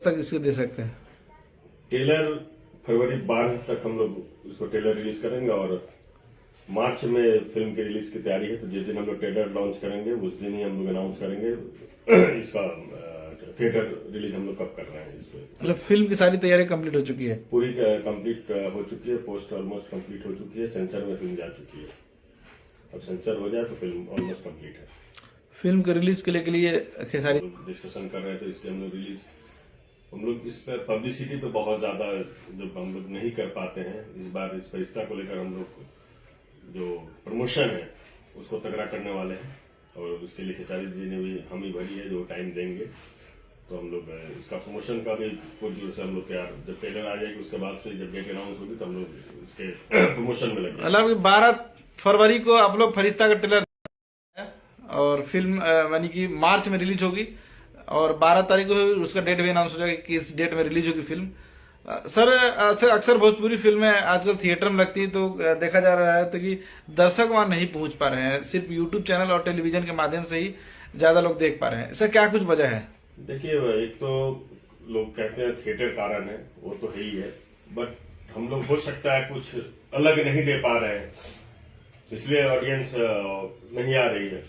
तक इसको दे सकते हैं? ट्रेलर फरवरी 12 तक हम लोग उसको ट्रेलर रिलीज करेंगे और मार्च में फिल्म की रिलीज की तैयारी है। तो जिस दिन हम लोग ट्रेलर लॉन्च करेंगे उस दिन ही हम लोग अनाउंस करेंगे इसका थिएटर रिलीज हम लोग कब कर रहे हैं। इस पे मतलब फिल्म की सारी तैयारी कंप्लीट हो चुकी है? पूरी कंप्लीट हो चुकी है, पोस्ट ऑलमोस्ट कंप्लीट हो चुकी है, सेंसर में फिल्म जा चुकी है। अब सेंसर हो जाए तो फिल्म ऑलमोस्ट कंप्लीट है। फिल्म को रिलीज के लिए खेसारी डिस्कशन कर रहे थे इसके हम लोग रिलीज, हम लोग इस पर पब्लिसिटी पे बहुत ज्यादा जब हम लोग नहीं कर पाते हैं इस बार, इस फरिश्ता को लेकर हम लोग जो प्रमोशन है उसको तगड़ा करने वाले हैं और उसके लिए खेसारी जी ने भी हामी भरी है जो टाइम देंगे। तो हम लोग इसका प्रमोशन का भी पूरी जोर से हम लोग तैयार, जब ट्रेलर आ जाएगी उसके बाद से जब डेट अनाउंस होगी तो हम लोग इसके प्रमोशन में लगे। मतलब 12 फरवरी को आप लोग फरिश्ता का ट्रेलर और फिल्म यानी कि मार्च में रिलीज होगी और 12 तारीख को उसका डेट भी अनाउंस हो जाएगा कि इस डेट में रिलीज होगी फिल्म। सर अक्सर भोजपुरी फिल्में आजकल थिएटर में लगती है तो देखा जा रहा है तो कि दर्शक वहां नहीं पहुंच पा रहे हैं, सिर्फ यूट्यूब चैनल और टेलीविजन के माध्यम से ही ज्यादा लोग देख पा रहे हैं। सर क्या कुछ वजह है? देखिए, एक तो लोग कहते हैं थिएटर कारण है, वो तो है ही है, बट हम लोग हो सकता है कुछ अलग नहीं दे पा रहे हैं इसलिए ऑडियंस नहीं आ रही है।